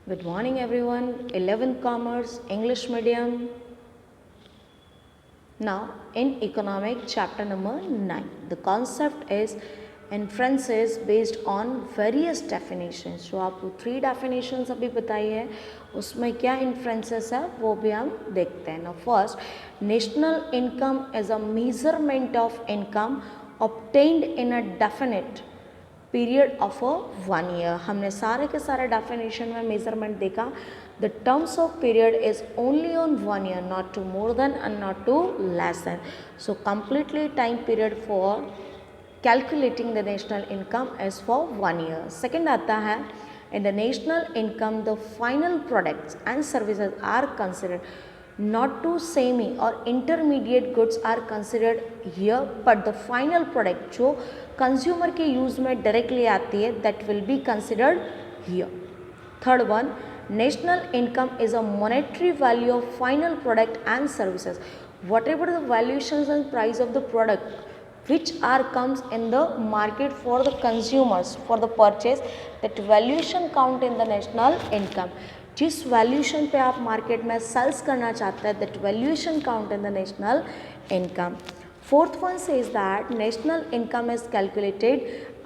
Good morning everyone. 11th Commerce English Medium. Now in economic chapter number 9, the concept is inferences based on various definitions. जो आपको 3 definitions अभी बताई है उसमें क्या inferences है वो भी हम देखते हैं. Now first, national income is a measurement of income obtained in a definite period of a 1 year. हमने सारे के सारे डेफिनेशन में मेजरमेंट देखा. The terms of period is only on 1 year, not to more than and not to less than. So completely time period for calculating the national income is for 1 year. Second आता है in the national income the final products and services are considered, not to semi or intermediate goods are considered here, but the final product जो consumer के use में directly आती है that will be considered here. Third one, national income is a monetary value of final product and services. Whatever the valuations and price of the product which are comes in the market for the consumers for the purchase, that valuation count in the national income. जिस valuation पे आप market में sales करना चाहते हैं that valuation count in the national income. Fourth one says that national income is calculated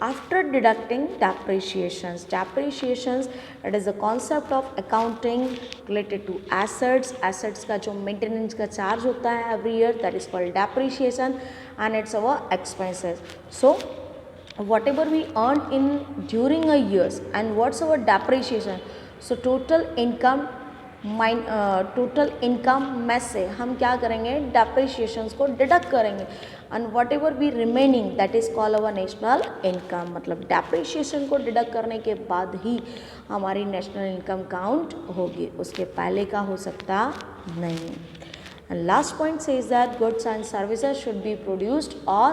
after deducting depreciations. Depreciations, it is a concept of accounting related to assets. Assets का जो maintenance का charge होता है every year, that is called depreciation, and it's our expenses. So whatever we earn in during a years and what's our depreciation. So total income total income में से हम क्या करेंगे डेप्रिशिएशंस को डिडक्ट करेंगे and what ever be remaining that is call our national income. मतलब depreciation को deduct करने के बाद ही हमारी नेशनल इनकम काउंट होगी, उसके पहले का हो सकता नहीं. And last point says that goods and services should be produced और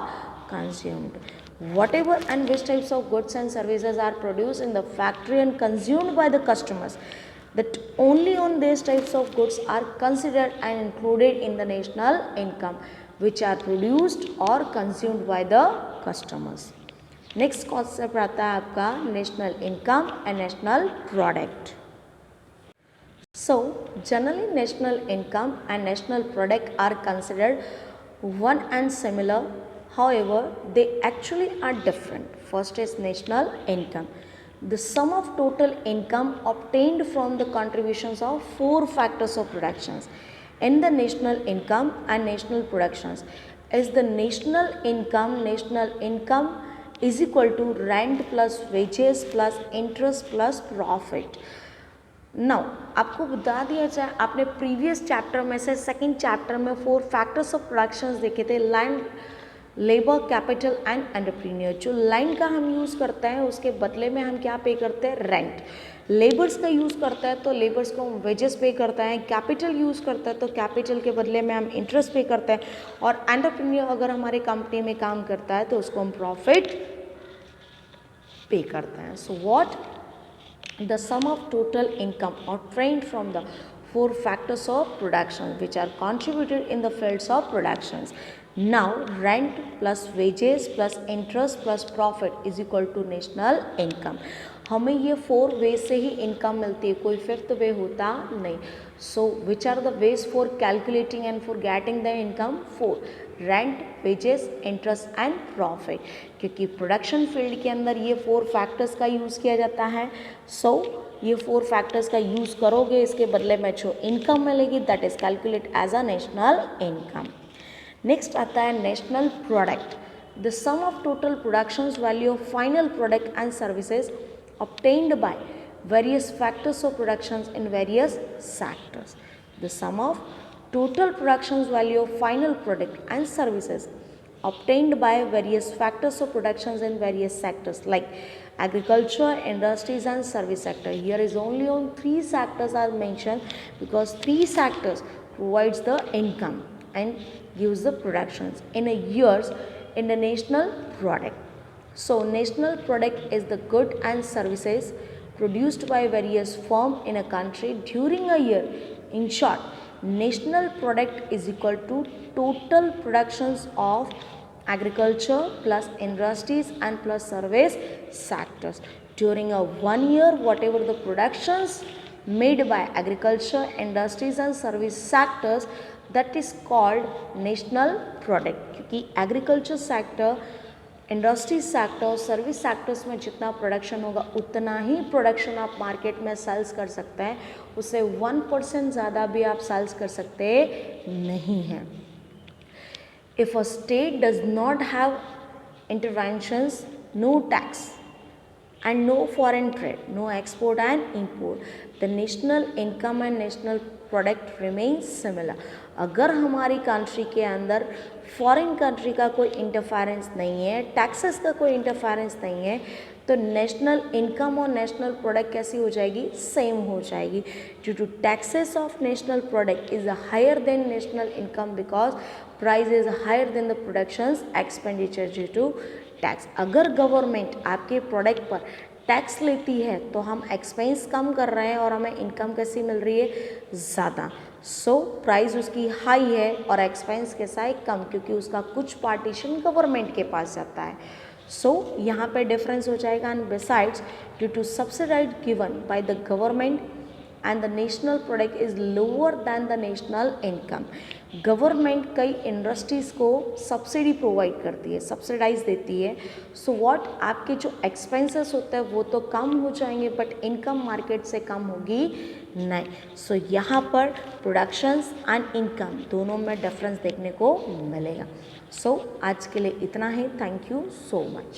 consumed. Whatever and which types of goods and services are produced in the factory and consumed by the customers, that only on these types of goods are considered and included in the national income which are produced or consumed by the customers. Next concept आता है आपका national income and national product. So generally national income and national product are considered one and similar. However, they actually are different. First is national income, the sum of total income obtained from the contributions of 4 factors of productions. In the national income and national productions is the national income is equal to rent plus wages plus interest plus profit. Now आपको बता दिया जाए, आपने previous chapter में से second chapter में 4 factors of productions देखे थे, land, labour, capital and entrepreneur. जो लैंड का हम यूज़ करते हैं उसके बदले में हम क्या पे करते हैं, रेंट. लेबर्स का यूज़ करता है तो लेबर्स को हम वेजेस पे करते हैं. कैपिटल यूज़ करता है तो कैपिटल के बदले में हम इंटरेस्ट पे करते हैं. और एंटरप्रेन्योर अगर हमारे कंपनी में काम करता है तो उसको हम प्रॉफिट पे करते हैं. So what the sum of total income obtained from the 4 factors of production which are contributed in the fields of productions. Now rent plus wages plus interest plus profit is equal to national income. हमें ये 4 वे से ही income मिलती है, कोई fifth way होता नहीं. So which are the ways for calculating and for getting the income? 4, rent, wages, interest and profit. क्योंकि production field के अंदर ये 4 फैक्टर्स का यूज़ किया जाता है. सो ये 4 फैक्टर्स का यूज़ करोगे, इसके बदले में जो इनकम मिलेगी that is calculate as a national income. Next आता है national product, the sum of total productions value of final product and services obtained by various factors of productions in various sectors. The sum of total productions value of final product and services obtained by various factors of productions in various sectors like agriculture, industries and service sector. Here is only on 3 sectors are mentioned because 3 sectors provides the income and gives the productions in a years in the national product. So national product is the good and services produced by various firm in a country during a year. In short, national product is equal to total productions of agriculture plus industries and plus service sectors. During a 1 year, whatever the productions made by agriculture industries and service sectors that is called national product. क्योंकि agriculture sector, industry sector, service sectors में जितना production होगा उतना ही production आप market में sales कर सकते हैं, उससे 1% ज़्यादा भी आप सेल्स कर सकते नहीं हैं। If a state does not have interventions, no tax and no foreign trade, no export and import, the national income and national product remains similar। अगर हमारी कंट्री के अंदर फॉरेन कंट्री का कोई इंटरफेरेंस नहीं है, टैक्सेस का कोई इंटरफेरेंस नहीं है, तो नेशनल इनकम और नेशनल प्रोडक्ट कैसी हो जाएगी, सेम हो जाएगी। Due to taxes of national product is higher than national income because price is higher than the productions expenditure due to tax. अगर गवर्नमेंट आपके प्रोडक्ट पर टैक्स लेती है तो हम एक्सपेंस कम कर रहे हैं और हमें इनकम कैसी मिल रही है, ज़्यादा। सो प्राइस उसकी हाई है और एक्सपेंस कैसा है, कम, क्योंकि उसका कुछ पार्टीशन गवर्नमेंट के पास जाता है। सो यहाँ पे डिफरेंस हो जाएगा। And besides due to subsidize given by the government and the national product is lower than the national income. Government कई इंडस्ट्रीज़ को सब्सिडी प्रोवाइड करती है, सब्सिडाइज देती है। सो व्हाट, आपके जो एक्सपेंसेस होते हैं वो तो कम हो जाएंगे बट इनकम मार्केट से कम होगी नहीं। सो यहाँ पर प्रोडक्शंस एंड इनकम दोनों में डिफरेंस देखने को मिलेगा। सो आज के लिए इतना ही। Thank you so much.